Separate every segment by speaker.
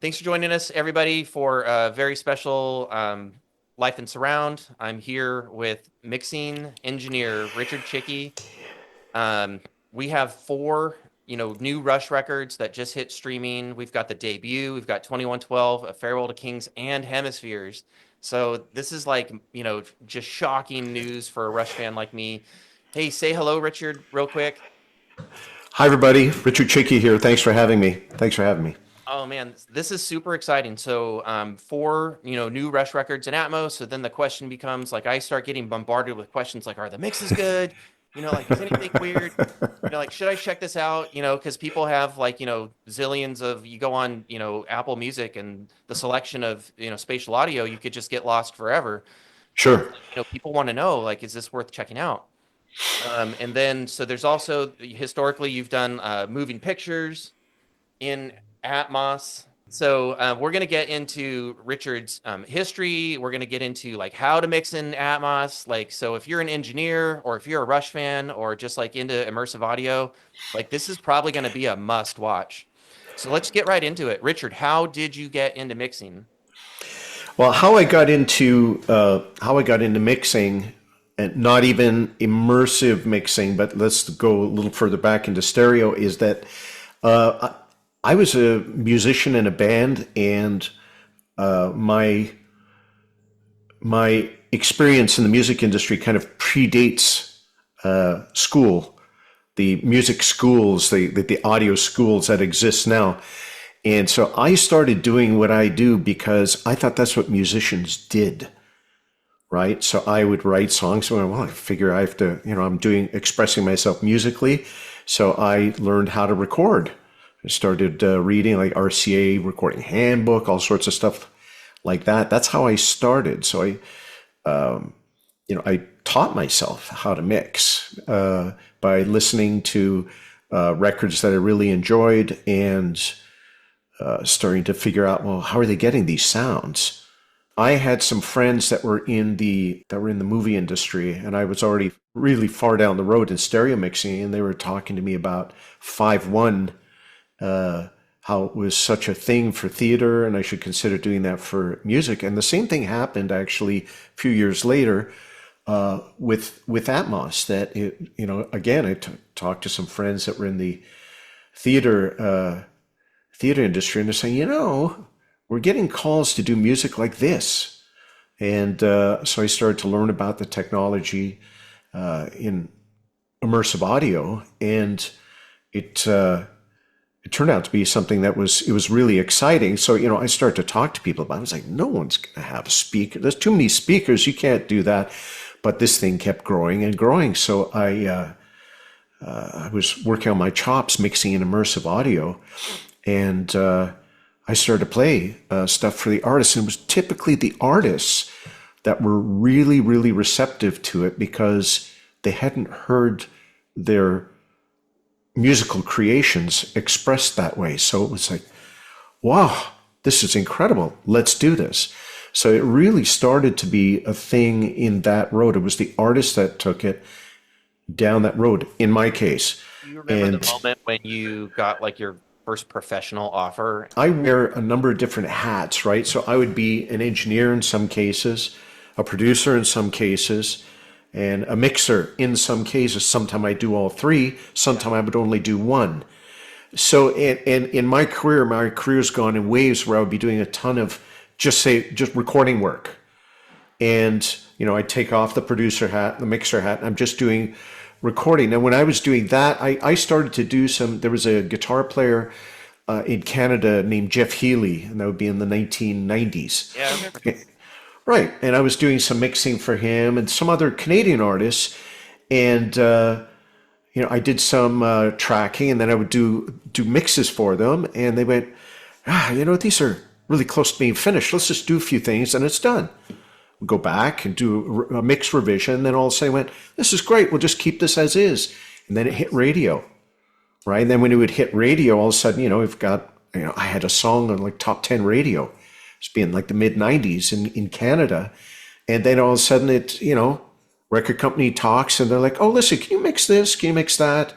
Speaker 1: Thanks for joining us, everybody, for a very special Life and Surround. I'm here with mixing engineer Richard Chycki. Um, we have four, new Rush records that just hit streaming. We've got the debut, we've got 2112, A Farewell to Kings, and Hemispheres. So this is like, just shocking news for a Rush fan like me. Hey, say hello, Richard, real quick.
Speaker 2: Hi, everybody. Richard Chycki here. Thanks for having me. Thanks for having me.
Speaker 1: Oh man, this is super exciting. So, for new Rush records and Atmos. So then the question becomes like, I start getting bombarded with questions like, are the mixes good? Like, is anything weird? Like, should I check this out? Because people have like, zillions of, you go on, Apple Music and the selection of, spatial audio, you could just get lost forever. So it's
Speaker 2: Sure.
Speaker 1: like, people want to know, like, is this worth checking out? And then, so there's also historically, you've done moving pictures in Atmos. So we're going to get into Richard's history. We're going to get into like how to mix in Atmos. Like, so if you're an engineer or if you're a Rush fan or just like into immersive audio, like this is probably going to be a must watch. So let's get right into it. Richard, how did you get into mixing?
Speaker 2: Well, how I got into mixing, and not even immersive mixing, but let's go a little further back into stereo. Is that uh, I was a musician in a band, and my experience in the music industry kind of predates school, the music schools, the audio schools that exist now. And so I started doing what I do because I thought that's what musicians did, right? So I would write songs. Well, I figure I have to, I'm doing expressing myself musically. So I learned how to record. I started reading like RCA recording handbook, all sorts of stuff like that. That's how I started. So I taught myself how to mix by listening to records that I really enjoyed and starting to figure out, well, how are they getting these sounds? I had some friends that were in the movie industry, and I was already really far down the road in stereo mixing, and they were talking to me about 5.1, how it was such a thing for theater, and I should consider doing that for music. And the same thing happened actually a few years later with Atmos. That again, I talked to some friends that were in the theater industry, and they're saying, we're getting calls to do music like this. And so I started to learn about the technology in immersive audio, and it turned out to be something it was really exciting. So I started to talk to people about it. I was like, no one's going to have a speaker. There's too many speakers. You can't do that. But this thing kept growing and growing. So I was working on my chops mixing in immersive audio, and I started to play stuff for the artists. And it was typically the artists that were really, really receptive to it because they hadn't heard their musical creations expressed that way. So it was like, wow, this is incredible. Let's do this. So it really started to be a thing in that road. It was the artist that took it down that road, in my case.
Speaker 1: Do you remember the
Speaker 2: And
Speaker 1: moment when you got like your first professional offer?
Speaker 2: I wear a number of different hats, right? So I would be an engineer in some cases, a producer in some cases, and a mixer in some cases. Sometimes I do all three, sometimes I would only do one. So and in my career's gone in waves where I would be doing a ton of just recording work. And I take off the producer hat, the mixer hat, and I'm just doing recording. And when I was doing that, I started to do some. There was a guitar player in Canada named Jeff Healy, and that would be in the 1990s.
Speaker 1: Yeah, I remember.
Speaker 2: Right. And I was doing some mixing for him and some other Canadian artists. And, I did some tracking, and then I would do mixes for them. And they went, these are really close to being finished. Let's just do a few things and it's done. We go back and do a mix revision. Then all of a sudden went, this is great. We'll just keep this as is. And then it hit radio, right? And then when it would hit radio, all of a sudden, we've got, I had a song on like top 10 radio. It's been like the mid 90s in Canada. And then all of a sudden record company talks and they're like, oh, listen, can you mix this? Can you mix that?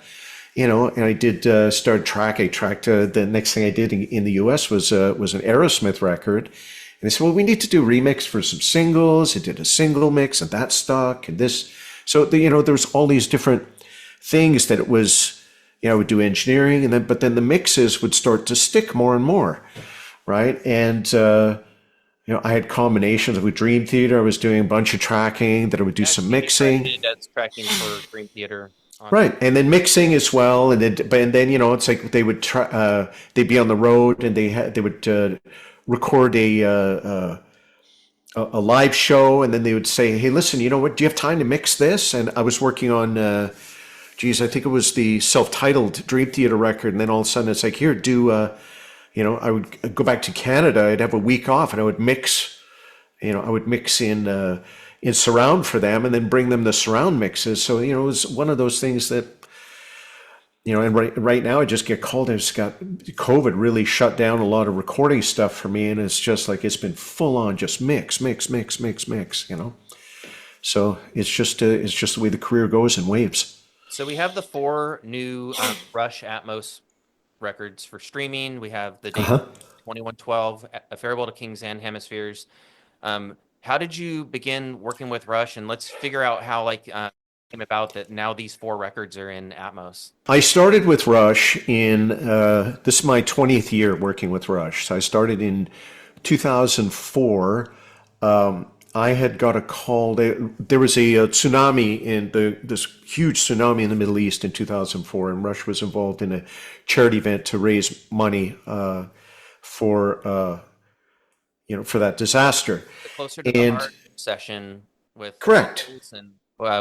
Speaker 2: And I did start track. I tracked the next thing I did in the U.S. was an Aerosmith record, and they said, "Well, we need to do remix for some singles." I did a single mix, and that stuck, and this. So there was all these different things that it was. I would do engineering, and then the mixes would start to stick more and more, right? And I had combinations with Dream Theater. I was doing a bunch of tracking. That I would do
Speaker 1: Yeah, I've
Speaker 2: some
Speaker 1: seen you
Speaker 2: mixing.
Speaker 1: credited as tracking for Dream Theater on.
Speaker 2: Right, and then mixing as well, and then it's like they would try. They'd be on the road, and they would record a live show, and then they would say, "Hey, listen, you know what? Do you have time to mix this?" And I was working on, I think it was the self-titled Dream Theater record, and then all of a sudden it's like, "Here, do." I would go back to Canada. I'd have a week off, and I would mix. I would mix in surround for them, and then bring them the surround mixes. So it was one of those things that and right now I just get called. I just got COVID really shut down a lot of recording stuff for me, and it's just like it's been full on just mix, mix, mix, mix, mix. So it's just the way the career goes in waves.
Speaker 1: So we have the four new Rush Atmos records for streaming. We have the
Speaker 2: Uh
Speaker 1: date
Speaker 2: huh.
Speaker 1: 2112, A Farewell to Kings and Hemispheres. How did you begin working with Rush? And let's figure out how came about that now these four records are in Atmos.
Speaker 2: I started with Rush in this is my 20th year working with Rush. So I started in 2004. I had got a call. There was a tsunami this huge tsunami in the Middle East in 2004, and Rush was involved in a charity event to raise money for for that disaster.
Speaker 1: The Closer to the
Speaker 2: And
Speaker 1: Heart session with
Speaker 2: correct.
Speaker 1: vocals and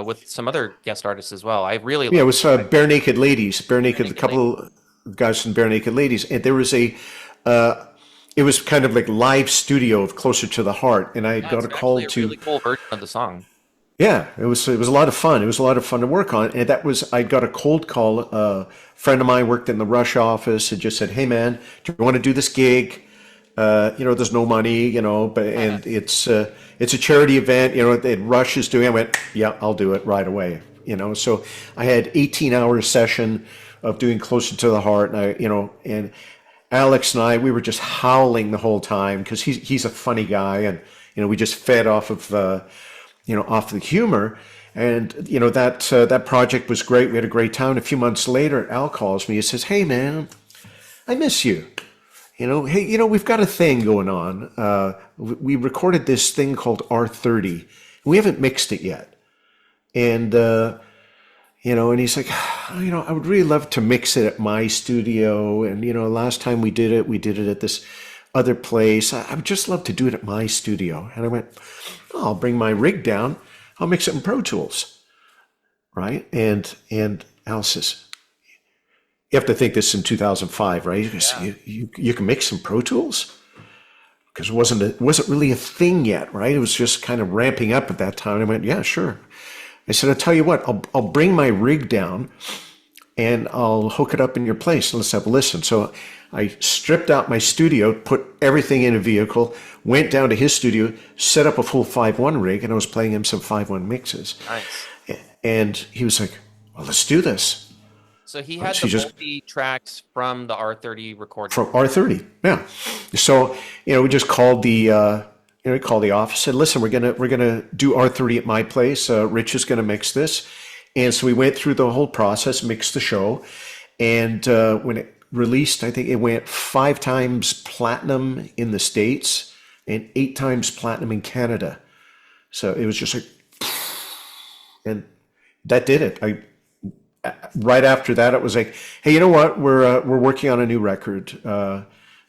Speaker 1: with some other guest artists as well. I really
Speaker 2: Yeah, it
Speaker 1: like
Speaker 2: was Bare Naked Ladies. Bare
Speaker 1: Bare
Speaker 2: Naked, a
Speaker 1: Naked Ladies.
Speaker 2: couple of guys from Bare Naked Ladies, and there was uh, it was kind of like live studio of Closer to the Heart, and I had
Speaker 1: Yeah,
Speaker 2: got
Speaker 1: it's
Speaker 2: a call
Speaker 1: actually a
Speaker 2: to.
Speaker 1: really cool version of the song.
Speaker 2: Yeah, it was a lot of fun. It was a lot of fun to work on, and that was I'd got a cold call. A friend of mine worked in the Rush office and just said, "Hey man, do you want to do this gig? There's no money, but and it's a charity event, that Rush is doing." I went, "Yeah, I'll do it right away." So I had 18-hour session of doing Closer to the Heart, and and Alex and I, we were just howling the whole time because he's a funny guy, and we just fed off of off the humor. And that project was great. We had a great time. A few months later, Al calls me. He says, "Hey man, I miss you. Hey, we've got a thing going on. We recorded this thing called R30. We haven't mixed it yet, and and he's like, I would really love to mix it at my studio. And last time we did it at this other place. I would just love to do it at my studio." And I went, "Oh, I'll bring my rig down. I'll mix it in Pro Tools, right?" And Al says, "You have to think this is in 2005, right?" He goes,
Speaker 1: Yeah.
Speaker 2: you can mix in Pro Tools?" Because it wasn't really a thing yet, right? It was just kind of ramping up at that time. I went, "Yeah, sure." I said, "I'll tell you what, I'll bring my rig down and I'll hook it up in your place and let's have a listen." So I stripped out my studio, put everything in a vehicle, went down to his studio, set up a full 5.1 rig, and I was playing him some 5.1 mixes.
Speaker 1: Nice.
Speaker 2: And he was like, "Well, let's do this."
Speaker 1: So he
Speaker 2: Right?
Speaker 1: had
Speaker 2: So
Speaker 1: the
Speaker 2: he just
Speaker 1: multi tracks from the R30 recording.
Speaker 2: from R30, yeah. So we just called we called the office, said, "Listen, we're gonna do R30 at my place. Rich is gonna mix this." And so we went through the whole process, mixed the show, and when it released, I think it went 5 times platinum in the States and 8 times platinum in Canada. So it was just like, and that did it. I Right after that, it was like, "Hey, you know what? We're working on a new record,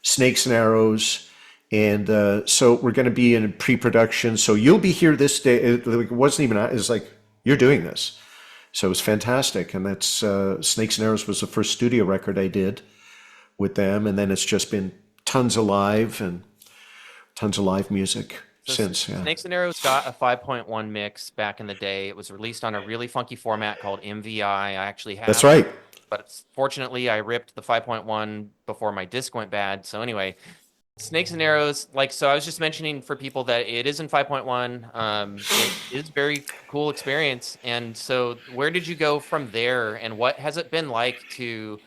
Speaker 2: Snakes and Arrows, and so we're going to be in pre-production. So you'll be here this day." It wasn't even. It was like, "You're doing this." So it was fantastic, and that's Snakes and Arrows was the first studio record I did with them, and then it's just been tons of live music
Speaker 1: So
Speaker 2: since. Yeah,
Speaker 1: Snakes and Arrows got a 5.1 mix back in the day. It was released on a really funky format called MVI. I actually
Speaker 2: that's
Speaker 1: have,
Speaker 2: right.
Speaker 1: but fortunately I ripped the 5.1 before my disc went bad. So anyway, Snakes and Arrows, like, so I was just mentioning for people that it is in 5.1. It is very cool experience. And so where did you go from there, and what has it been like to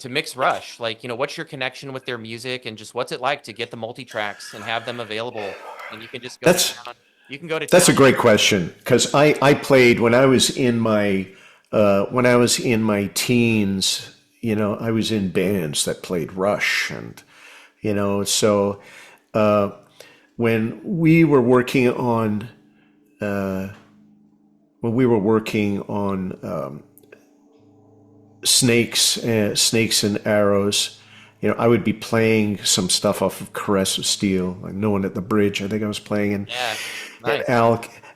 Speaker 1: mix Rush? Like, what's your connection with their music, and just what's it like to get the multi-tracks and have them available, and you can just go to
Speaker 2: That's
Speaker 1: town. You can go to
Speaker 2: that's a
Speaker 1: town.
Speaker 2: great question because I played when I was in my teens. I was in bands that played Rush, and so when we were working on snakes and arrows. I would be playing some stuff off of Caress of Steel, like No One at the Bridge. I think I was playing,
Speaker 1: Yeah,
Speaker 2: and
Speaker 1: nice.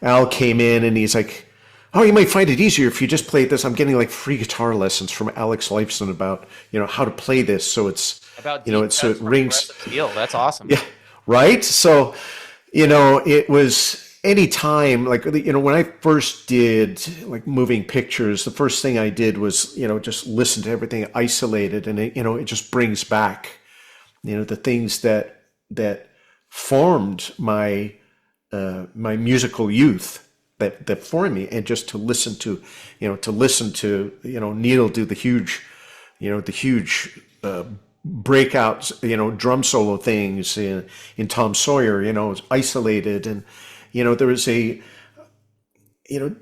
Speaker 2: Al came in and he's like, "Oh, you might find it easier if you just play this." I'm getting like free guitar lessons from Alex Lifeson about how to play this, so
Speaker 1: About deep
Speaker 2: so
Speaker 1: cuts
Speaker 2: it
Speaker 1: from
Speaker 2: rings.
Speaker 1: Caress of Steel. That's awesome.
Speaker 2: Yeah, right. So, it was any time like when I first did like moving pictures, the first thing I did was just listen to everything isolated, and it just brings back the things that formed my musical youth, that formed me, and just to listen to Neil do the huge breakouts, drum solo things in Tom Sawyer, it's isolated, and there was the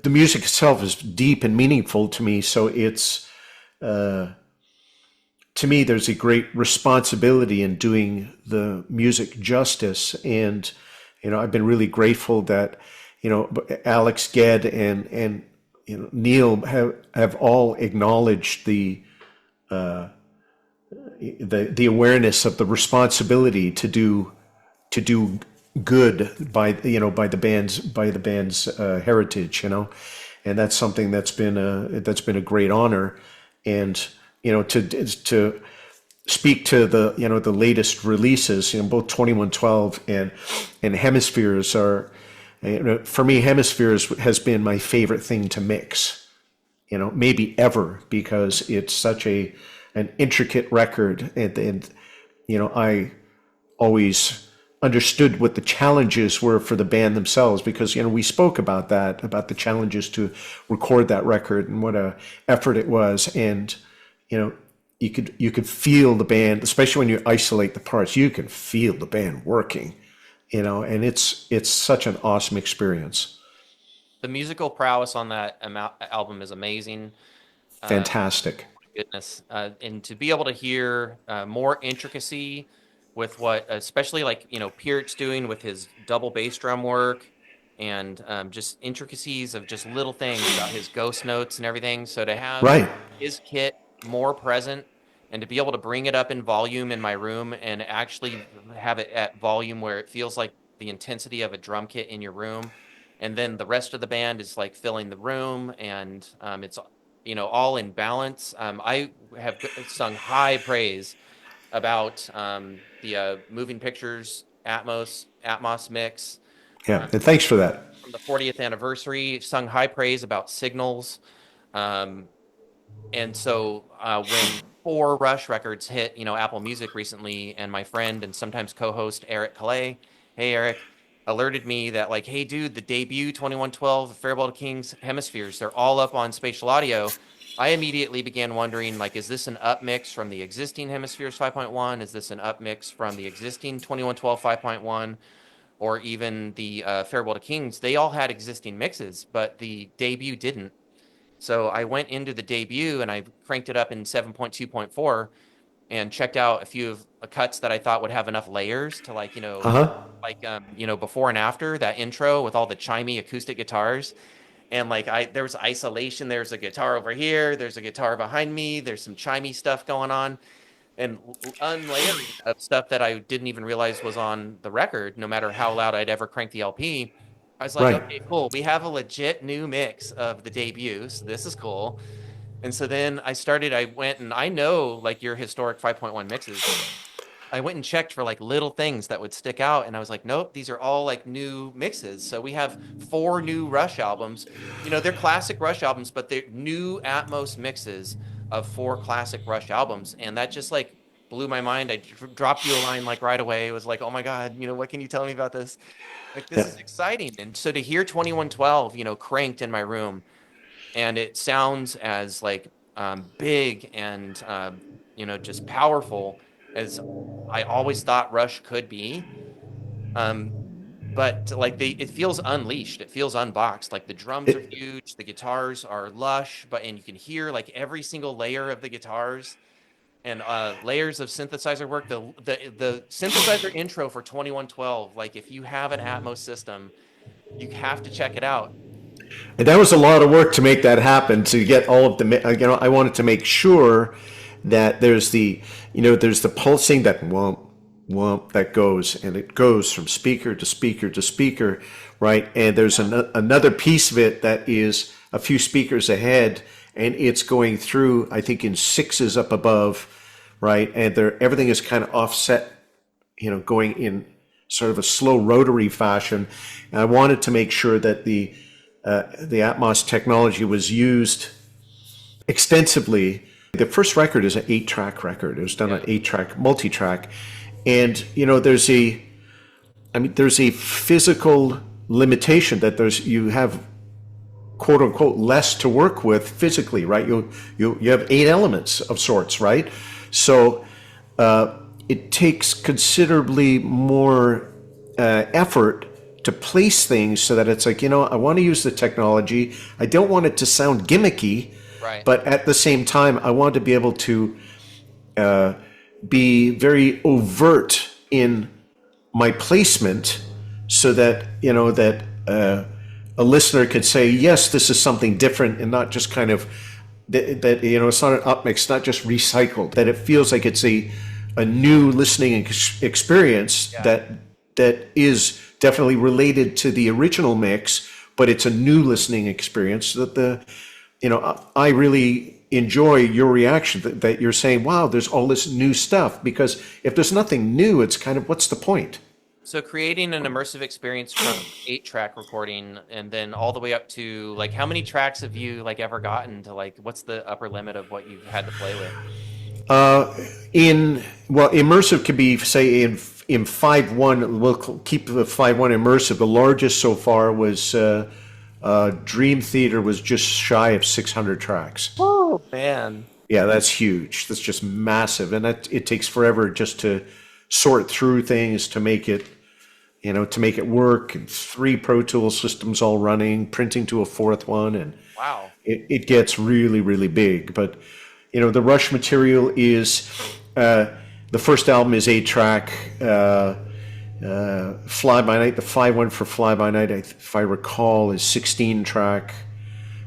Speaker 2: music itself is deep and meaningful to me. So it's to me, there's a great responsibility in doing the music justice, and I've been really grateful that Alex, Ged, and Neil have all acknowledged the awareness of the responsibility to do good by the band's heritage, and that's something that's been a great honor, and to speak to the latest releases, both 2112 and Hemispheres are, for me, Hemispheres has been my favorite thing to mix, maybe ever, because it's such an intricate record, and I always understood what the challenges were for the band themselves, because we spoke about that, about the challenges to record that record and what a effort it was. And you could feel the band, especially when you isolate the parts, you can feel the band working, and it's such an awesome experience.
Speaker 1: The musical prowess on that album is amazing. Uh,
Speaker 2: Fantastic.
Speaker 1: Goodness. And to be able to hear more intricacy with what, especially like, Peart's doing with his double bass drum work, and just intricacies of just little things about his ghost notes and everything. So to have
Speaker 2: Right.
Speaker 1: his kit more present, and to be able to bring it up in volume in my room and actually have it at volume where it feels like the intensity of a drum kit in your room. And then the rest of the band is like filling the room, and it's all in balance. I have sung high praise about the moving pictures Atmos mix
Speaker 2: Yeah,
Speaker 1: uh,
Speaker 2: and thanks for that.
Speaker 1: from the 40th anniversary. Sung high praise about Signals, um, and so when 4 Rush records hit, Apple Music recently, and my friend and sometimes co-host Eric Calais, hey Eric, alerted me that like, hey dude, the debut 2112 Faribault Kings Hemispheres, they're all up on Spatial Audio. I immediately began wondering, like, is this an upmix from the existing Hemispheres 5.1? Is this an upmix from the existing 2112 5.1? Or even the Faribault Kings? They all had existing mixes, but the debut didn't. So I went into the debut and I cranked it up in 7.2.4 and checked out a few of the cuts that I thought would have enough layers to, like,
Speaker 2: Uh huh.
Speaker 1: before and after that intro with all the chimey acoustic guitars. And like there was isolation, there's a guitar over here, there's a guitar behind me, there's some chimey stuff going on, and unlayering of stuff that I didn't even realize was on the record, no matter how loud I'd ever crank the LP. I was like,
Speaker 2: Right.
Speaker 1: okay, cool. We have a legit new mix of the debut. So this is cool. And so then I went, and I know like your historic 5.1 mixes. I went and checked for like little things that would stick out. And I was like, nope, these are all like new mixes. So we have 4 new Rush albums. They're classic Rush albums, but they're new Atmos mixes of 4 classic Rush albums. And that just like blew my mind. I dropped you a line like right away. It was like, oh my God, what can you tell me about this? Like, this
Speaker 2: Yeah.
Speaker 1: is exciting. And so to hear 2112, cranked in my room, and it sounds as like big and just powerful as I always thought Rush could be. Um, but like it feels unleashed. It feels unboxed. Like the drums are
Speaker 2: It,
Speaker 1: huge, the guitars are lush, and you can hear like every single layer of the guitars and layers of synthesizer work. The synthesizer intro for 2112. Like if you have an Atmos system, you have to check it out.
Speaker 2: and that was a lot of work to make that happen, to get all of the, I wanted to make sure that there's the pulsing, that whomp, whomp, that goes, and it goes from speaker to speaker to speaker, right? And there's another piece of it that is a few speakers ahead, and it's going through, I think, in sixes up above, right? And everything is kind of offset, going in sort of a slow rotary fashion. And I wanted to make sure that the Atmos technology was used extensively. The first record is an 8-track record. It was done on 8-track, multi-track, and there's a physical limitation that you have, quote unquote, less to work with physically, right? You have 8 elements of sorts, right? So it takes considerably more effort to place things so that it's like, I want to use the technology. I don't want it to sound gimmicky,
Speaker 1: Right.
Speaker 2: but at the same time, I want to be able to be very overt in my placement, so that a listener could say, yes, this is something different, and not just kind of that it's not an upmix, not just recycled. That it feels like it's a new listening experience that is definitely related to the original mix, but it's a new listening experience. That I really enjoy your reaction, that you're saying, wow, there's all this new stuff, because if there's nothing new, it's kind of, what's the point?
Speaker 1: So creating an immersive experience from 8-track recording and then all the way up to like how many tracks have you like ever gotten to, like what's the upper limit of what you've had to play with?
Speaker 2: Immersive could be, say, in 5.1. We'll keep the 5.1 immersive. The largest so far was Dream Theater, was just shy of 600 tracks.
Speaker 1: Oh man.
Speaker 2: Yeah, that's huge. That's just massive, and it takes forever just to sort through things to make it, work. And 3 Pro Tools systems all running, printing to a 4th one, and
Speaker 1: Wow.
Speaker 2: it gets really, really big. But the Rush material is the first album is 8-track. Fly By Night, the 5.1 for Fly By Night, if I recall, is 16-track.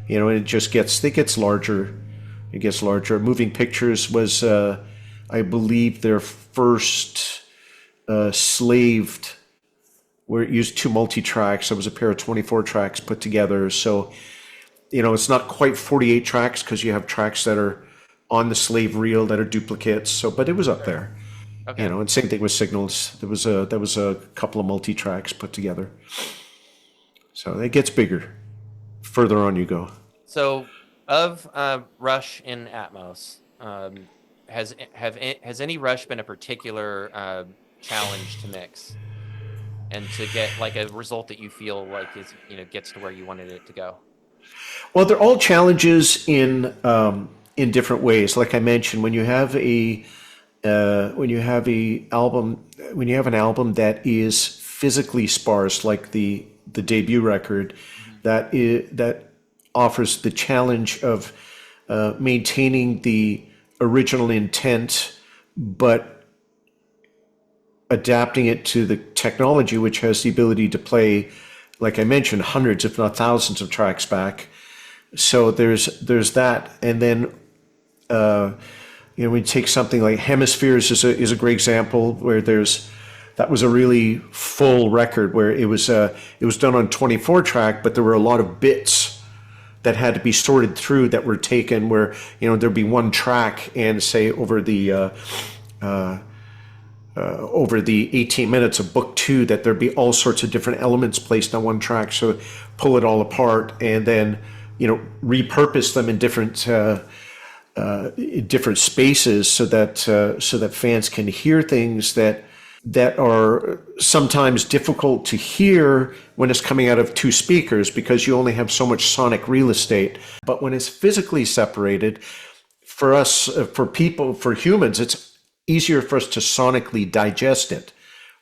Speaker 2: And it gets larger. It gets larger. Moving Pictures was, I believe, their first slaved, where it used 2 multi-tracks. It was a pair of 24 tracks put together. So, it's not quite 48 tracks, because you have tracks that are on the slave reel that are duplicates. So, but it was up there.
Speaker 1: Okay.
Speaker 2: And same thing with Signals. There was a couple of multi-tracks put together. So it gets bigger. Further on you go.
Speaker 1: So of Rush in Atmos, has any Rush been a particular challenge to mix and to get like a result that you feel like is gets to where you wanted it to go?
Speaker 2: Well, they're all challenges in different ways. Like I mentioned, when you have an album that is physically sparse, like the debut record, that offers the challenge of maintaining the original intent, but adapting it to the technology, which has the ability to play, like I mentioned, hundreds, if not thousands, of tracks back. So there's that, and then we take something like Hemispheres is a great example, where that was a really full record, where it was done on 24 track, but there were a lot of bits that had to be sorted through, that were taken, where there'd be one track, and say over the 18 minutes of book 2, that there'd be all sorts of different elements placed on one track. So pull it all apart, and then repurpose them in different different spaces so that fans can hear things that are sometimes difficult to hear when it's coming out of two speakers because you only have so much sonic real estate. But when it's physically separated, for us, for people, for humans, it's easier for us to sonically digest it,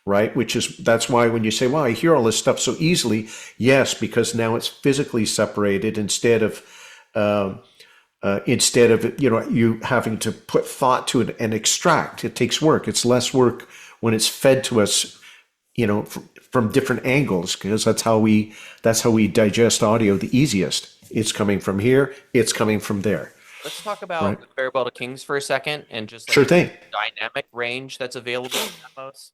Speaker 2: right? That's why when you say, wow, I hear all this stuff so easily, yes, because now it's physically separated instead of you having to put thought to it and extract. It takes work. It's less work when it's fed to us, from different angles, because that's how we digest audio the easiest. It's coming from here. It's coming from there.
Speaker 1: Let's talk
Speaker 2: Right.
Speaker 1: about the Farewell to Kings for a second and just like
Speaker 2: Sure thing.
Speaker 1: dynamic range that's available in Atmos.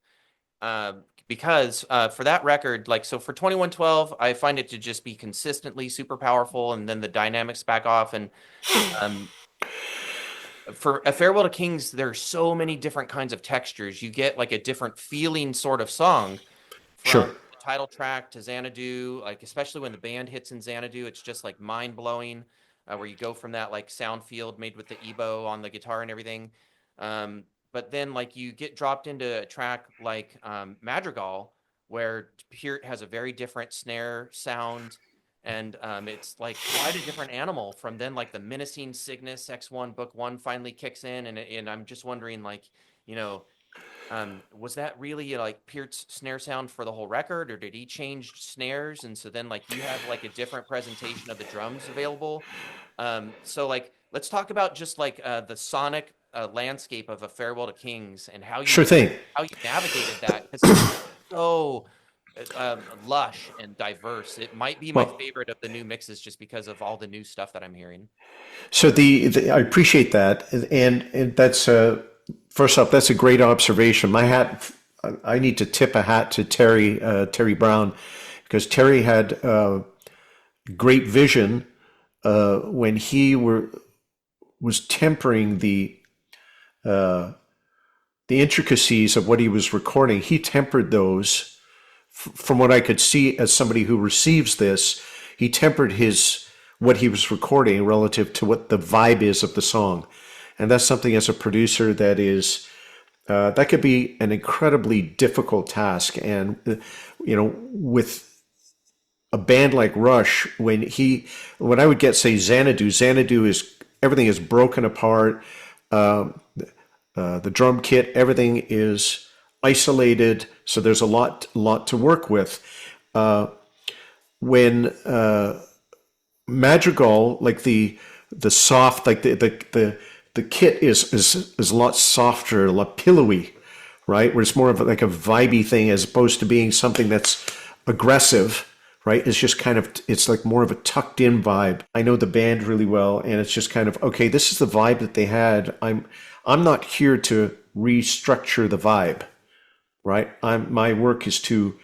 Speaker 1: Because for that record, like, so for 2112, I find it to just be consistently super powerful, and then the dynamics back off. And um, for A Farewell to Kings, there's so many different kinds of textures. You get like a different feeling sort of song
Speaker 2: Sure.
Speaker 1: from the title track to Xanadu, like especially when the band hits in Xanadu, it's just like mind blowing, where you go from that like sound field made with the EBO on the guitar and everything. But then like you get dropped into a track like Madrigal, where Peart has a very different snare sound. And it's like quite a different animal from then, like the menacing Cygnus X1 Book 1 finally kicks in. And I'm just wondering, like, you know, was that really like Peart's snare sound for the whole record, or did he change snares? And so then like you have like a different presentation of the drums available. So like let's talk about just like the sonic landscape of A Farewell to Kings and
Speaker 2: Sure thing.
Speaker 1: how you navigated that, because it's so lush and diverse. It might be my
Speaker 2: Well,
Speaker 1: favorite of the new mixes just because of all the new stuff that I'm hearing.
Speaker 2: so I appreciate that, and that's first off, that's a great observation. I need to tip a hat to Terry Brown, because Terry had great vision when was tempering the intricacies of what he was recording. He tempered those from what I could see as somebody who receives this. He tempered what he was recording relative to what the vibe is of the song. And that's something as a producer that could be an incredibly difficult task. And, with a band like Rush, when I would get, say, Xanadu everything is broken apart. The drum kit, everything is isolated. So there's a lot to work with. When Madrigal, like the soft, like the kit is a lot softer, a lot pillowy, right? Where it's more of like a vibey thing as opposed to being something that's aggressive, right? It's like more of a tucked in vibe. I know the band really well, and it's just kind of, okay, this is the vibe that they had. I'm not here to restructure the vibe, right? My work is to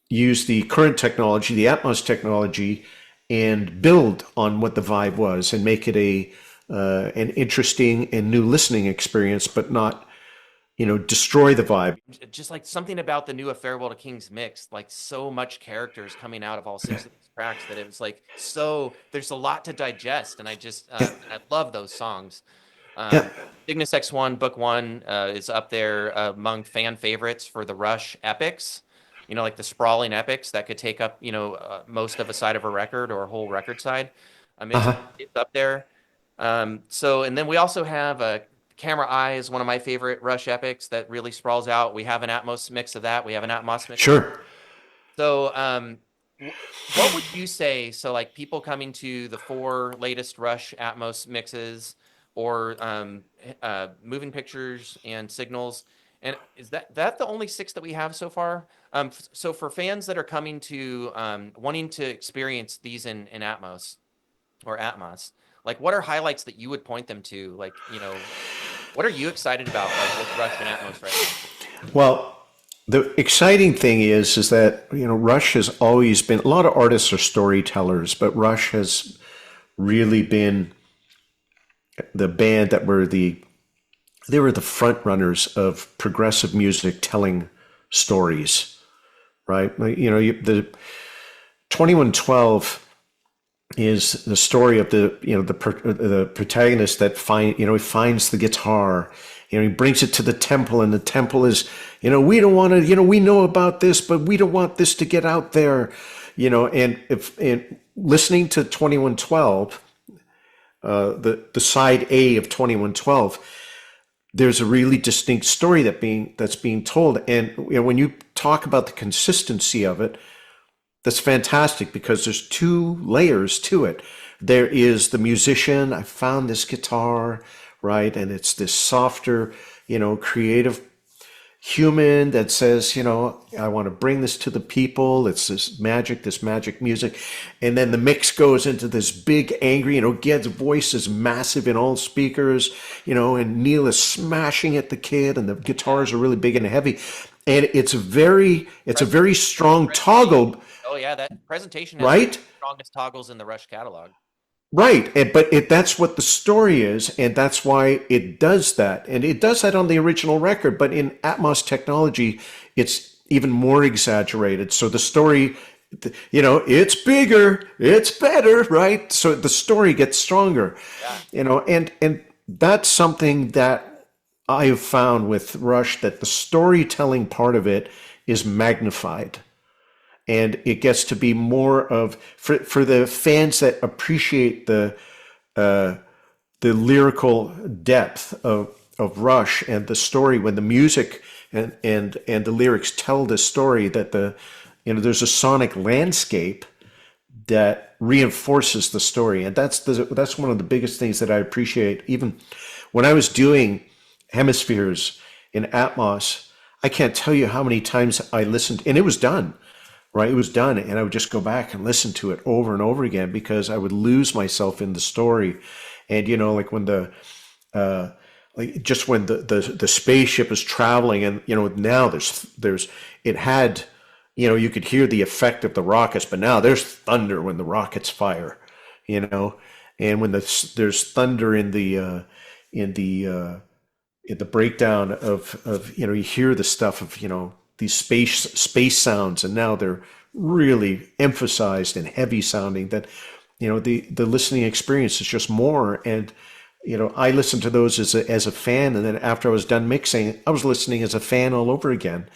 Speaker 2: use the current technology, the Atmos technology, and build on what the vibe was and make it an interesting and new listening experience, but not, destroy the vibe.
Speaker 1: Just like something about the new A Farewell to Kings mix, like so much characters coming out of all six of these tracks that it was like, so there's a lot to digest. And
Speaker 2: Yeah,
Speaker 1: I love those songs.
Speaker 2: yeah,
Speaker 1: Cygnus X1 Book 1 is up there among fan favorites for the Rush epics, like the sprawling epics that could take up, most of a side of a record or a whole record side.
Speaker 2: uh-huh,
Speaker 1: It's up there. And then we also have Camera Eye is one of my favorite Rush epics that really sprawls out. We have an Atmos mix of that. We have an Atmos mix.
Speaker 2: sure.
Speaker 1: So, what would you say? So, like people coming to the 4 latest Rush Atmos mixes, or moving pictures and signals, and is that the only 6 that we have so far? So for fans that are coming to wanting to experience these in Atmos or Atmos, like what are highlights that you would point them to? Like, what are you excited about, like with Rush and Atmos right now?
Speaker 2: Well, the exciting thing is that, Rush has always been, a lot of artists are storytellers, but Rush has really been the band that they were the front runners of progressive music telling stories, right? The 2112 is the story of the protagonist that he finds the guitar. He brings it to the temple, and the temple is, we don't want to, we know about this, but we don't want this to get out there. And if and listening to 2112, the side A of 2112, there's a really distinct story that's being told. And when you talk about the consistency of it, that's fantastic, because there's two layers to it. There is the musician. I found this guitar, right? And it's this softer, creative human that says, I want to bring this to the people. It's this magic music. And then the mix goes into this big, angry, Ged's voice is massive in all speakers, and Neil is smashing at the kid, and the guitars are really big and heavy. And it's a very strong toggle.
Speaker 1: Oh yeah, that presentation has
Speaker 2: Right?
Speaker 1: the strongest toggles in the Rush catalog.
Speaker 2: Right. But that's what the story is, and that's why it does that. And it does that on the original record, but in Atmos technology, it's even more exaggerated. So the story, it's bigger, it's better, right? So the story gets stronger.
Speaker 1: Yeah.
Speaker 2: And that's something that I have found with Rush, that the storytelling part of it is magnified, and it gets to be more of, for the fans that appreciate the lyrical depth of Rush and the story, when the music and the lyrics tell the story, that there's a sonic landscape that reinforces the story. And that's one of the biggest things that I appreciate. Even when I was doing Hemispheres in Atmos, I can't tell you how many times I listened, and it was done, right? It was done, and I would just go back and listen to it over and over again, because I would lose myself in the story. And like when just when the spaceship is traveling, and now there's it had, you could hear the effect of the rockets, but now there's thunder when the rockets fire, and when there's thunder in the breakdown of you hear the stuff of these space sounds, and now they're really emphasized and heavy sounding, that the listening experience is just more. And I listened to those as a fan, and then after I was done mixing, I was listening as a fan all over again.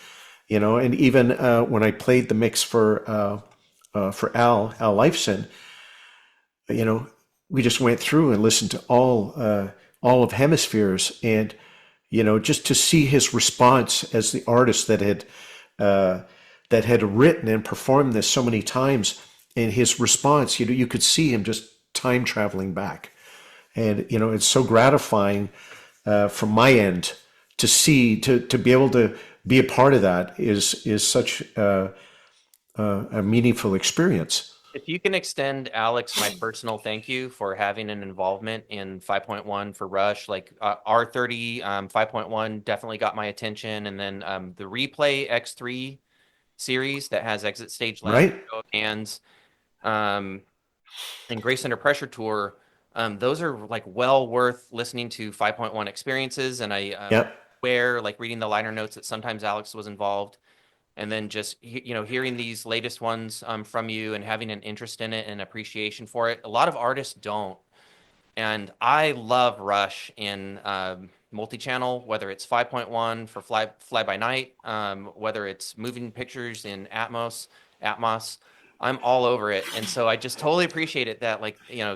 Speaker 2: And even when I played the mix for Al Lifeson, we just went through and listened to all of Hemispheres, and just to see his response as the artist that had written and performed this so many times, and his response, you could see him just time traveling back. And it's so gratifying from my end to see, to be able to be a part of that is such a meaningful experience.
Speaker 1: If you can extend Alex my personal thank you for having an involvement in 5.1 for Rush, like R30 5.1 definitely got my attention, and then the Replay X3 series that has Exit Stage Left,
Speaker 2: Right?
Speaker 1: Show of Hands, and Grace Under Pressure Tour. Those are like well worth listening to 5.1 experiences, and I
Speaker 2: Yep.
Speaker 1: like reading the liner notes that sometimes Alex was involved, and then just hearing these latest ones from you and having an interest in it and appreciation for it. A lot of artists don't, and I love Rush in multi-channel, whether it's 5.1 for Fly by Night, whether it's moving pictures in Atmos. I'm all over it, and so I just totally appreciate it that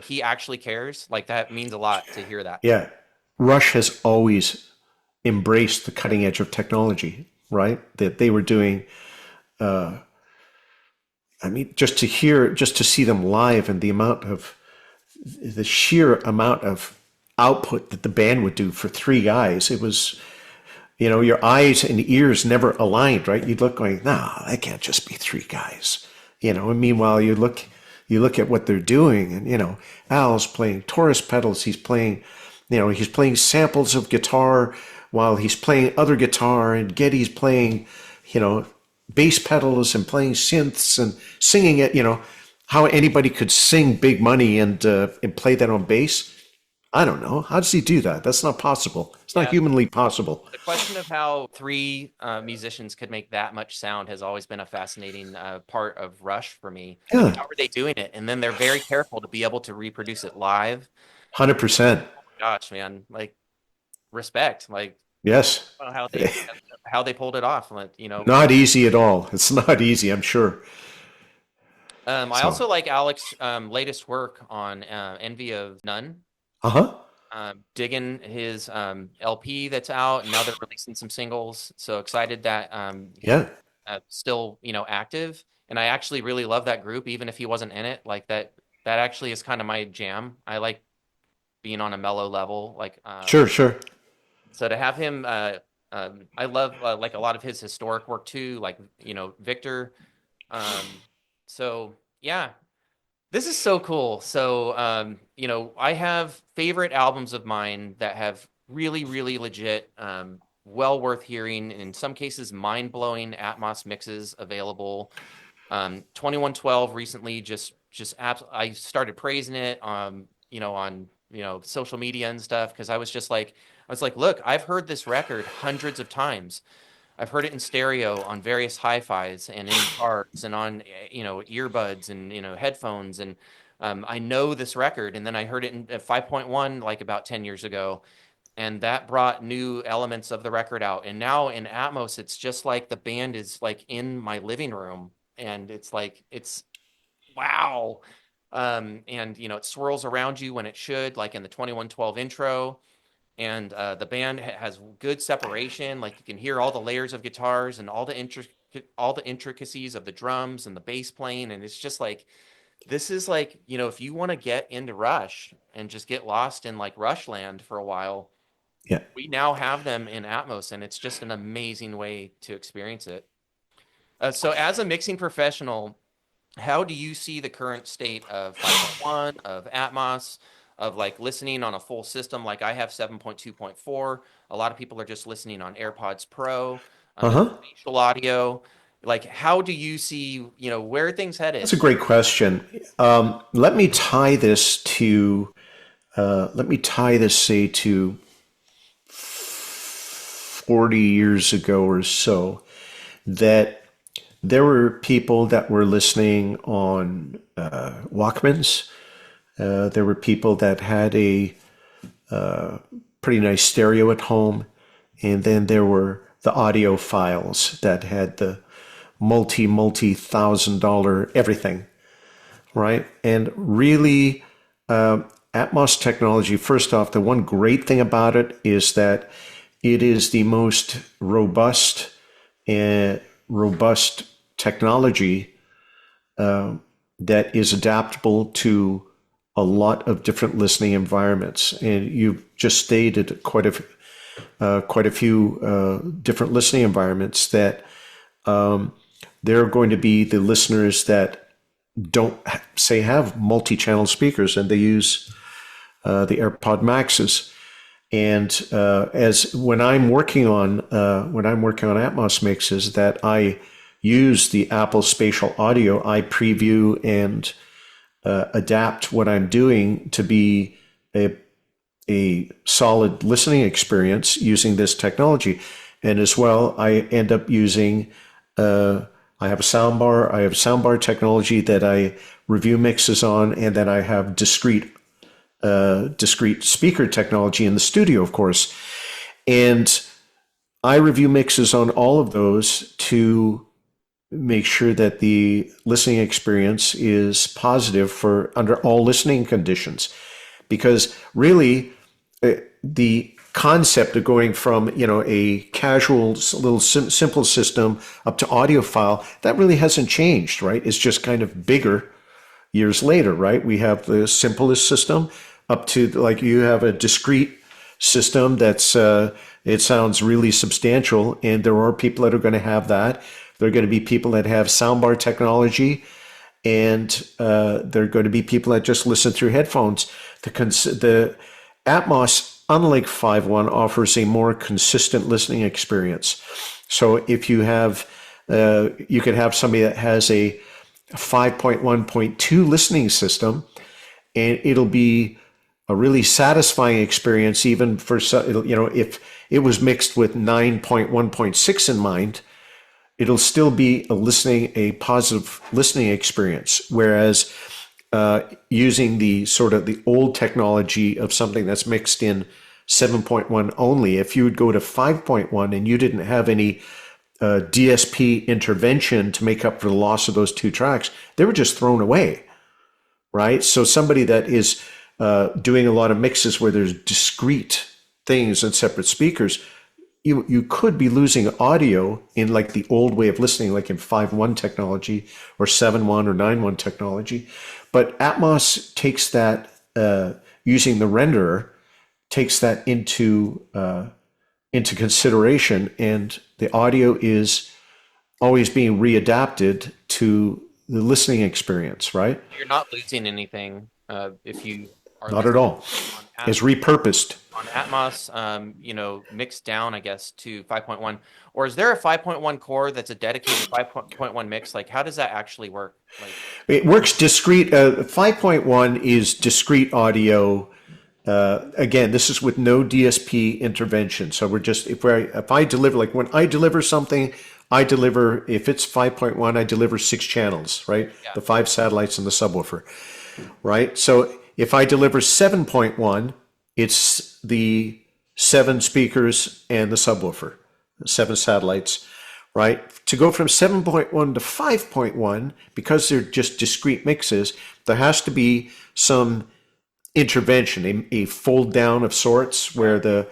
Speaker 1: he actually cares. Like that means a lot to hear that.
Speaker 2: Yeah. Rush has always embraced the cutting edge of technology, right? That they were doing. I mean, just to see them live, and the sheer amount of output that the band would do for three guys, it was, your eyes and ears never aligned, right? You'd look going, no, that can't just be three guys, and meanwhile you look at what they're doing, and, Al's playing Taurus pedals, he's playing samples of guitar while he's playing other guitar, and Geddy's playing, bass pedals and playing synths and singing it, how anybody could sing Big Money and play that on bass. I don't know. How does he do that? That's not possible. It's not
Speaker 1: Yeah,
Speaker 2: humanly possible.
Speaker 1: the question of how three musicians could make that much sound has always been a fascinating part of Rush for me. Like,
Speaker 2: Yeah,
Speaker 1: how are they doing it? And then they're very careful to be able to reproduce it live.
Speaker 2: 100%.
Speaker 1: Oh my gosh, man! Like, respect. Like,
Speaker 2: Yes.
Speaker 1: I don't know how they pulled it off. Like, you know,
Speaker 2: Not easy at all. It's not easy, I'm sure.
Speaker 1: I
Speaker 2: So,
Speaker 1: also like Alex's latest work on Envy of None.
Speaker 2: uh-huh.
Speaker 1: Digging his LP that's out, and now they're releasing some singles. So excited that he's
Speaker 2: Yeah.
Speaker 1: still, active. And I actually really love that group, even if he wasn't in it. Like that, that actually is kind of my jam. I like being on a mellow level. Like,
Speaker 2: Sure, sure.
Speaker 1: so to have him, I love like a lot of his historic work too, like Victor. Um, so yeah, this is so cool. So, I have favorite albums of mine that have really, really legit, well worth hearing, and in some cases, mind-blowing Atmos mixes available. 2112 recently I started praising it, on, social media and stuff because I was like, look, I've heard this record hundreds of times. I've heard it in stereo on various hi-fis and in cars and on earbuds and headphones, and I know this record. And then I heard it in 5.1 like about 10 years ago, and that brought new elements of the record out. And now in Atmos, it's just like the band is like in my living room, and it's like it's wow. And it swirls around you when it should, like in the 2112 intro, and the band has good separation. Like, you can hear all the layers of guitars and all the intricacies of the drums and the bass playing, and it's just like this is like, if you want to get into Rush and just get lost in like Rushland for a while,
Speaker 2: Yeah.
Speaker 1: we now have them in Atmos, and it's just an amazing way to experience it. So as a mixing professional, how do you see the current state of 5.1, of Atmos, of like listening on a full system? Like, I have 7.2.4. A lot of people are just listening on AirPods Pro, and
Speaker 2: Uh-huh.
Speaker 1: spatial audio. Like, how do you see, where are things
Speaker 2: That's a
Speaker 1: headed?
Speaker 2: great question. Let me tie this to, say, to 40 years ago or so, that there were people that were listening on Walkmans. There were people that had a pretty nice stereo at home. And then there were the audiophiles that had the multi $1,000 everything, right? And really, Atmos technology, first off, the one great thing about it is that it is the most robust technology that is adaptable to a lot of different listening environments. And you've just stated quite a few different listening environments that there are going to be the listeners that don't say have multi-channel speakers and they use the AirPod Maxes. And as when I'm working on Atmos mixes that I use the Apple Spatial Audio, I preview and adapt what I'm doing to be a solid listening experience using this technology. And as well, I end up using, I have a soundbar. I have soundbar technology that I review mixes on, and then I have discrete speaker technology in the studio, of course. And I review mixes on all of those to make sure that the listening experience is positive for under all listening conditions. Because really, the concept of going from a casual little simple system up to audiophile, that really hasn't changed, right? It's just kind of bigger years later, right? We have the simplest system up to like you have a discrete system that's it sounds really substantial, and there are people that are going to have that. There are going to be people that have soundbar technology, and there are going to be people that just listen through headphones. The Atmos, unlike 5.1, offers a more consistent listening experience. So if you have, you could have somebody that has a 5.1.2 listening system, and it'll be a really satisfying experience, even for, if it was mixed with 9.1.6 in mind, it'll still be a positive listening experience. Whereas using the sort of the old technology of something that's mixed in 7.1 only, if you would go to 5.1 and you didn't have any DSP intervention to make up for the loss of those two tracks, they were just thrown away, right? So somebody that is doing a lot of mixes where there's discrete things and separate speakers, you could be losing audio in like the old way of listening, like in 5.1 technology or 7.1 or 9.1 technology. But Atmos takes that, using the renderer, takes that into consideration, and the audio is always being readapted to the listening experience, right?
Speaker 1: You're not losing anything if you are
Speaker 2: Not at
Speaker 1: listening
Speaker 2: all.
Speaker 1: on
Speaker 2: It's repurposed.
Speaker 1: Atmos, mixed down, I guess, to 5.1. Or is there a 5.1 core that's a dedicated 5.1 mix? Like, how does that actually work? Like,
Speaker 2: It works discrete. 5.1 is discrete audio. Again, this is with no DSP intervention. So we're just, if I deliver, like when I deliver something, I deliver, if it's 5.1, I deliver 6 channels, right?
Speaker 1: yeah,
Speaker 2: The 5 satellites and the subwoofer, right? So if I deliver 7.1, it's the 7 speakers and the subwoofer, 7 satellites, right? To go from 7.1 to 5.1, because they're just discrete mixes, there has to be some intervention, a fold down of sorts, where the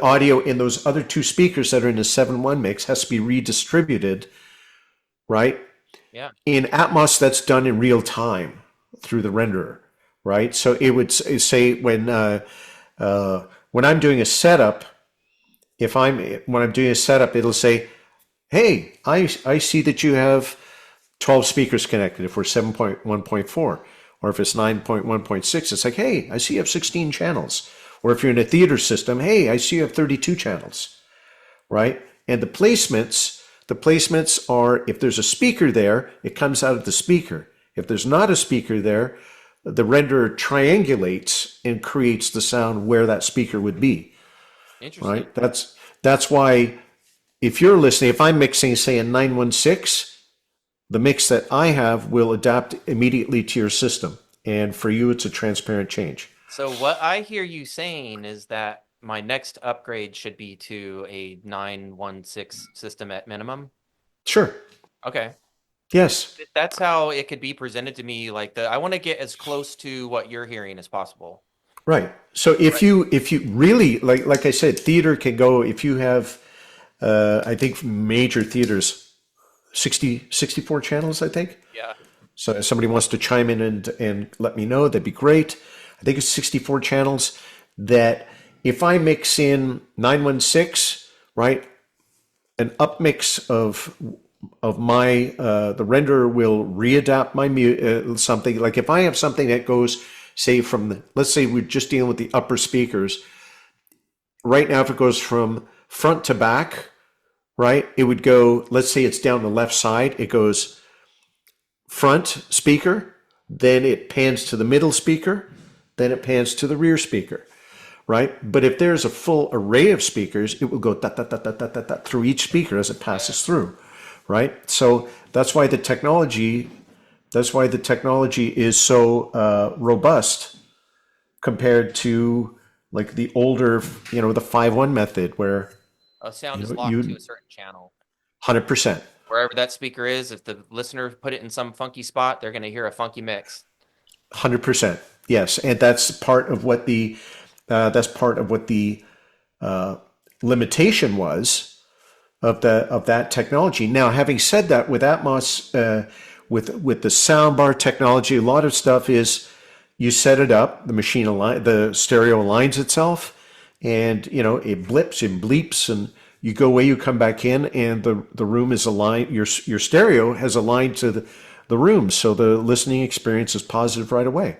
Speaker 2: audio in those other 2 speakers that are in the 7.1 mix has to be redistributed, right?
Speaker 1: yeah,
Speaker 2: In Atmos, that's done in real time through the renderer, right? So it would say when I'm doing a setup, if I'm when I'm doing a setup, it'll say, "Hey, I see that you have 12 speakers connected." If we're 7.1.4, or if it's 9.1.6, it's like, "Hey, I see you have 16 channels." Or if you're in a theater system, "Hey, I see you have 32 channels," right? And the placements are, if there's a speaker there, it comes out of the speaker. If there's not a speaker there, the renderer triangulates and creates the sound where that speaker would be,
Speaker 1: interesting.
Speaker 2: right? That's why if you're listening, if I'm mixing, say, in 916, the mix that I have will adapt immediately to your system. And for you, it's a transparent change.
Speaker 1: So what I hear you saying is that my next upgrade should be to a 916 system at minimum.
Speaker 2: Sure.
Speaker 1: Okay.
Speaker 2: Yes.
Speaker 1: That's how it could be presented to me. Like I want to get as close to what you're hearing as possible.
Speaker 2: Right. So if
Speaker 1: Right.
Speaker 2: you really like I said, theater can go, if you have I think major theaters 64 channels, I think.
Speaker 1: Yeah.
Speaker 2: So if somebody wants to chime in and let me know, that'd be great. I think it's 64 channels that if I mix in 916, right, an upmix of my the renderer will readapt my something. Like if I have something that goes, say, from let's say we're just dealing with the upper speakers right now, if it goes from front to back, right, it would go, let's say it's down the left side, it goes front speaker, then it pans to the middle speaker, then it pans to the rear speaker, right? But if there's a full array of speakers, it will go dot, dot, dot, dot, dot, dot, dot, through each speaker as it
Speaker 1: Yeah.
Speaker 2: passes through, right? So that's why the technology is so robust compared to like the older, the 5.1 method where
Speaker 1: A sound is locked to
Speaker 2: you
Speaker 1: a certain channel.
Speaker 2: 100%.
Speaker 1: Wherever that speaker is, if the listener put it in some funky spot, they're going to hear a funky mix.
Speaker 2: 100%. Yes, and that's part of what the limitation was of that technology. Now, having said that, with Atmos, with the soundbar technology, a lot of stuff is you set it up, the stereo aligns itself, and it blips and bleeps, and you go away, you come back in, and the room is aligned. Your stereo has aligned to the room, so the listening experience is positive right away.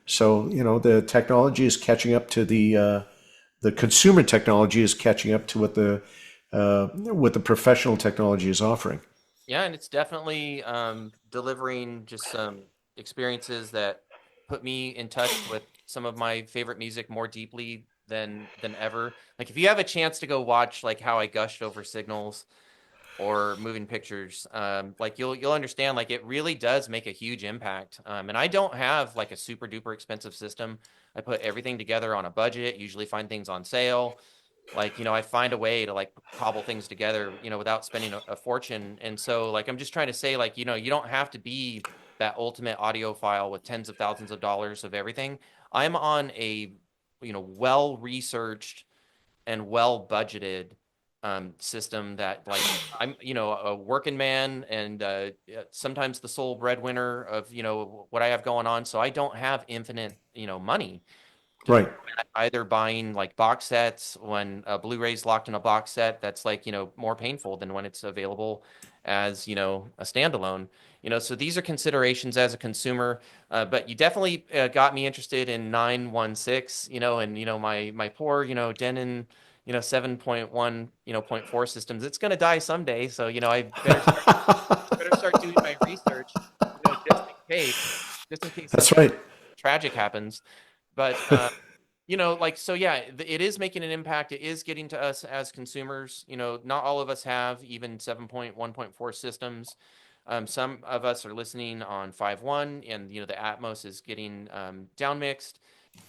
Speaker 2: So the technology is catching up to the consumer technology is catching up to what the professional technology is offering.
Speaker 1: Yeah, and it's definitely delivering just some experiences that put me in touch with some of my favorite music more deeply than ever. Like if you have a chance to go watch like how I gushed over signals or moving pictures, like you'll understand like it really does make a huge impact. And I don't have like a super duper expensive system. I put everything together on a budget, usually find things on sale. Like, I find a way to like cobble things together, without spending a fortune. And so like I'm just trying to say like, you don't have to be that ultimate audiophile with tens of thousands of dollars of everything. I'm on a, well researched and well budgeted system that like I'm a working man and sometimes the sole breadwinner of what I have going on, so I don't have infinite money to throw
Speaker 2: Right.
Speaker 1: at either buying like box sets when a Blu-ray's locked in a box set. That's like more painful than when it's available as a standalone. So these are considerations as a consumer, but you definitely got me interested in 916, and my poor Denon 7.1 point 4 systems. It's going to die someday, so I better start doing my research, just in case
Speaker 2: That's
Speaker 1: something
Speaker 2: right.
Speaker 1: tragic happens. But like, so yeah, it is making an impact. It is getting to us as consumers. Not all of us have even 7.1.4 systems. Some of us are listening on 5.1, and the Atmos is getting down mixed.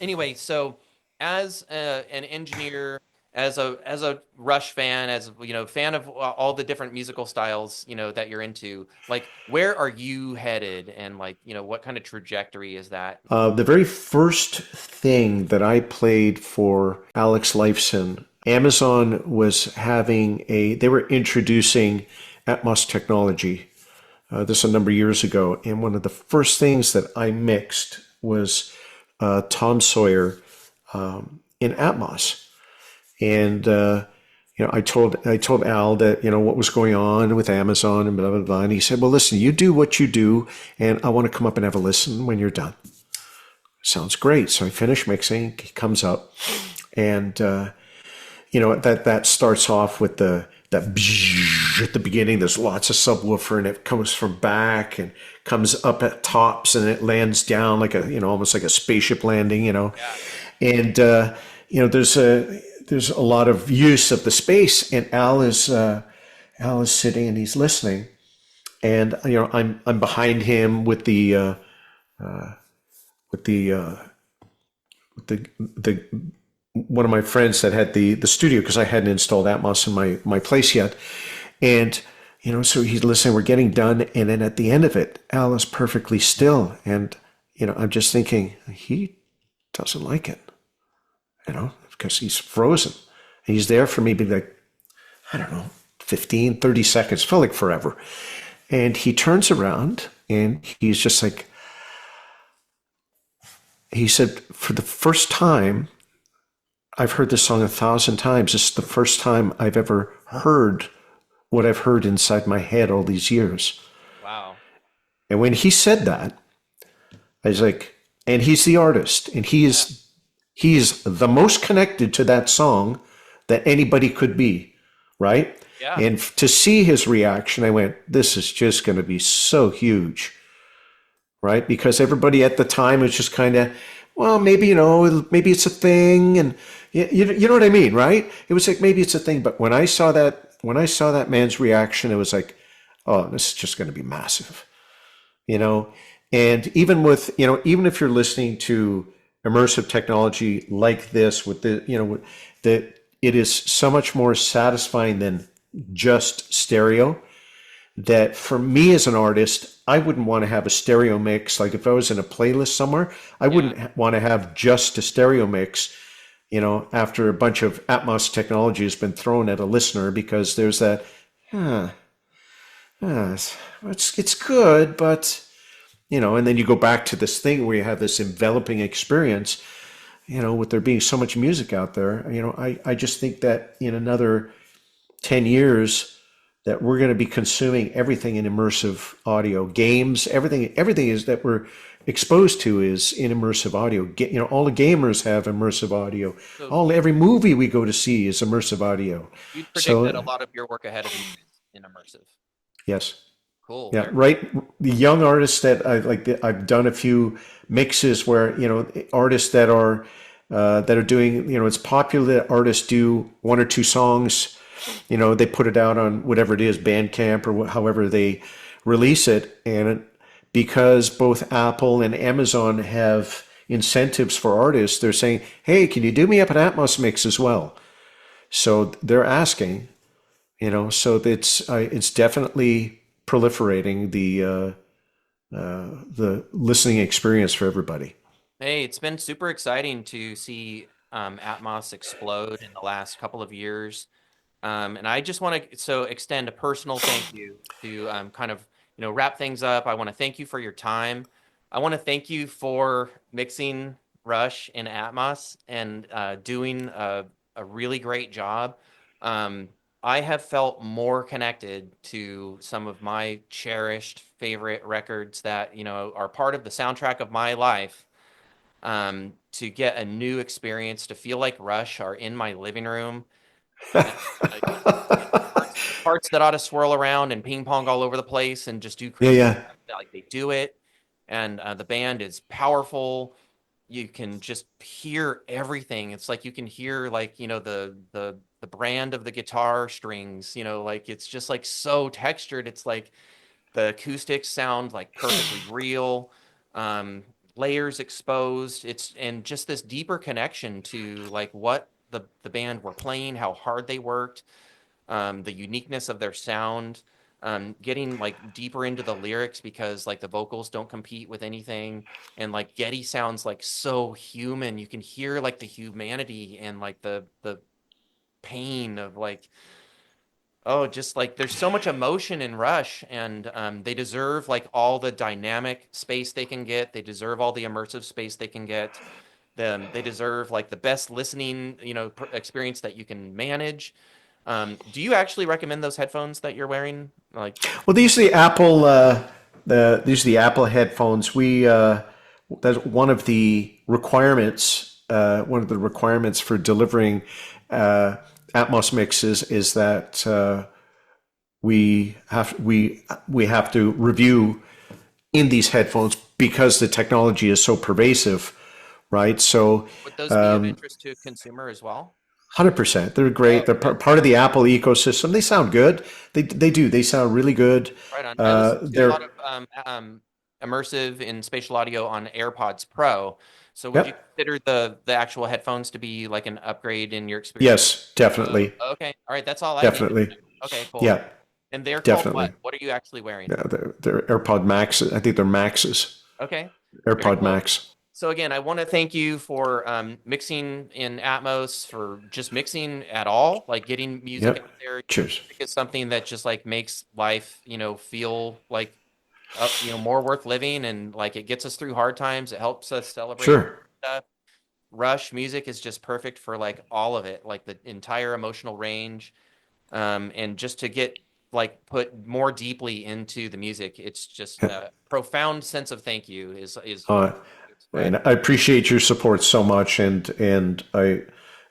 Speaker 1: Anyway, so as an engineer, as a Rush fan, as fan of all the different musical styles that you're into, like where are you headed, and like what kind of trajectory is that?
Speaker 2: The very first thing that I played for Alex Lifeson, Amazon was they were introducing Atmos technology. This a number of years ago, and one of the first things that I mixed was Tom Sawyer in Atmos. And I told Al that what was going on with Amazon and blah blah blah. And he said, "Well, listen, you do what you do, and I want to come up and have a listen when you're done." Sounds great. So I finish mixing. He comes up, and that starts off with that at the beginning. There's lots of subwoofer, and it comes from back and comes up at tops, and it lands down like almost like a spaceship landing.
Speaker 1: Yeah.
Speaker 2: And there's a lot of use of the space, and Al is sitting and he's listening, and I'm behind him with the one of my friends that had the studio, because I hadn't installed Atmos in my place yet, and so he's listening. We're getting done, and then at the end of it, Al is perfectly still, and I'm just thinking he doesn't like it, because he's frozen. And he's there for maybe like, I don't know, 15, 30 seconds, felt like forever. And he turns around and he's just like, he said, for the first time, I've heard this song 1,000 times. This is the first time I've ever heard what I've heard inside my head all these years.
Speaker 1: Wow.
Speaker 2: And when he said that, I was like, and he's the artist, and he's the most connected to that song that anybody could be, right?
Speaker 1: Yeah.
Speaker 2: And to see his reaction, I went, this is just going to be so huge, right? Because everybody at the time was just kind of, well, maybe, maybe it's a thing. And you know what I mean, right? It was like, maybe it's a thing. But when I saw that man's reaction, it was like, oh, this is just going to be massive, And even even if you're listening to immersive technology like this with that it is so much more satisfying than just stereo, that for me as an artist, I wouldn't want to have a stereo mix. Like if I was in a playlist somewhere, I wouldn't want to have just a stereo mix, after a bunch of Atmos technology has been thrown at a listener, because there's that, it's good, but, and then you go back to this thing where you have this enveloping experience, with there being so much music out there. I just think that in another 10 years that we're going to be consuming everything in immersive audio, games, everything is that we're exposed to is in immersive audio. All the gamers have immersive audio.
Speaker 1: So
Speaker 2: Every movie we go to see is immersive audio.
Speaker 1: you'd predict that a
Speaker 2: So
Speaker 1: lot of your work ahead of you is in immersive.
Speaker 2: yes.
Speaker 1: Cool.
Speaker 2: Yeah,
Speaker 1: Very
Speaker 2: right. the young artists that I like, I've done a few mixes where, artists that are doing, it's popular that artists do one or two songs, they put it out on whatever it is, Bandcamp or however they release it. And because both Apple and Amazon have incentives for artists, they're saying, hey, can you do me up an Atmos mix as well? So they're asking, so it's definitely proliferating the listening experience for everybody.
Speaker 1: Hey, it's been super exciting to see Atmos explode in the last couple of years. And I just want to extend a personal thank you to kind of wrap things up. I want to thank you for your time. I want to thank you for mixing Rush in Atmos and doing a really great job. Um, I have felt more connected to some of my cherished favorite records that are part of the soundtrack of my life. To get a new experience, to feel like Rush are in my living room. And, parts that ought to swirl around and ping pong all over the place and just do
Speaker 2: Yeah,
Speaker 1: crazy
Speaker 2: yeah.
Speaker 1: stuff, like they do it. And the band is powerful. You can just hear everything. It's like you can hear like the brand of the guitar strings. Like it's just like so textured. It's like the acoustics sound like perfectly real. Um, Layers exposed. And just this deeper connection to like what the band were playing, how hard they worked, the uniqueness of their sound, getting like deeper into the lyrics because like the vocals don't compete with anything. And like Getty sounds like so human. You can hear like the humanity and like the pain of like, oh, just like there's so much emotion in Rush, and they deserve like all the dynamic space they can get. They deserve all the immersive space they can get. They deserve like the best listening, experience that you can manage. Do you actually recommend those headphones that you're wearing? Like,
Speaker 2: Well, these are the Apple these are the Apple headphones. We That's one of the requirements. One of the requirements for delivering Atmos mixes is that we have to review in these headphones because the technology is so pervasive, right? So
Speaker 1: would those be of interest to a consumer as well?
Speaker 2: 100%. They're
Speaker 1: Oh,
Speaker 2: great. They're
Speaker 1: good.
Speaker 2: part of the Apple ecosystem. They sound good. They do. They sound really good.
Speaker 1: Right on. I listen to a
Speaker 2: They're
Speaker 1: lot of immersive in spatial audio on AirPods Pro. So would you
Speaker 2: Yep.
Speaker 1: consider the actual headphones to be like an upgrade in your experience?
Speaker 2: Yes, definitely.
Speaker 1: Okay. All right. That's all I needed.
Speaker 2: Definitely.
Speaker 1: Okay, cool.
Speaker 2: Yeah,
Speaker 1: And they're called what?
Speaker 2: definitely.
Speaker 1: What are you actually wearing?
Speaker 2: Yeah, they're AirPod Max. I think they're Maxes.
Speaker 1: Okay. Very
Speaker 2: AirPod
Speaker 1: cool.
Speaker 2: Max.
Speaker 1: So again, I want to thank you for mixing in Atmos, for just mixing at all, like getting music
Speaker 2: Yep.
Speaker 1: out there.
Speaker 2: Cheers.
Speaker 1: Music is something that just like makes life, feel like more worth living, and like it gets us through hard times. It helps us celebrate
Speaker 2: Sure.
Speaker 1: stuff. Rush music is just perfect for like all of it, like the entire emotional range. And just to get like put more deeply into the music, it's just a profound sense of thank you is
Speaker 2: Uh,
Speaker 1: spread.
Speaker 2: and I appreciate your support so much, and I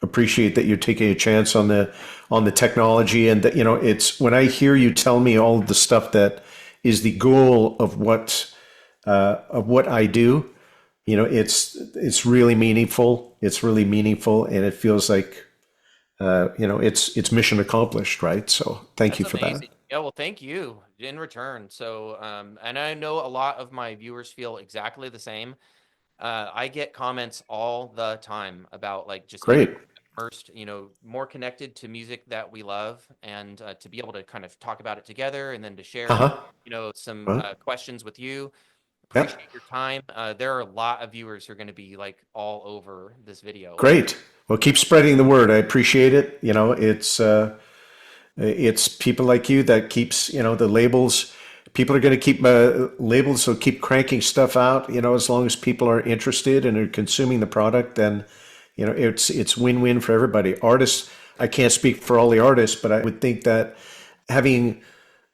Speaker 2: appreciate that you're taking a chance on the technology, and that it's when I hear you tell me all of the stuff that is the goal of what I do. It's really meaningful. It's really meaningful, and it feels like it's mission accomplished, right? So thank
Speaker 1: That's
Speaker 2: you for that.
Speaker 1: amazing. Yeah, well, thank you in return. So, and I know a lot of my viewers feel exactly the same. I get comments all the time about like just getting
Speaker 2: Great.
Speaker 1: immersed, more connected to music that we love, and to be able to kind of talk about it together, and then to
Speaker 2: Uh
Speaker 1: share,
Speaker 2: huh.
Speaker 1: some
Speaker 2: Well,
Speaker 1: questions with you. Appreciate
Speaker 2: yep.
Speaker 1: your time. There are a lot of viewers who are going to be like all over this video.
Speaker 2: Great. Well, keep spreading the word. I appreciate it. It's people like you that keeps the labels. People are going to keep labels, so keep cranking stuff out. As long as people are interested and are consuming the product, then it's win-win for everybody. Artists, I can't speak for all the artists, but I would think that having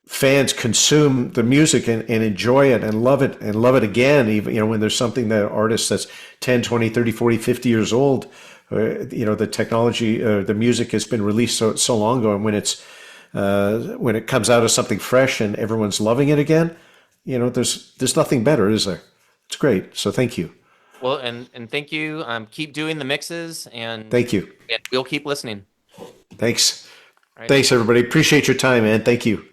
Speaker 2: fans consume the music and enjoy it and love it again, even when there's something that artists that's 10, 20, 30, 40, 50 years old, the technology, the music has been released so long ago, and when it comes out as something fresh and everyone's loving it again, there's nothing better, is there? It's great. So thank you.
Speaker 1: Well, and thank you. Keep doing the mixes,
Speaker 2: Thank you.
Speaker 1: and we'll keep listening.
Speaker 2: Thanks.
Speaker 1: All right.
Speaker 2: Thanks, everybody. Appreciate your time, man. Thank you.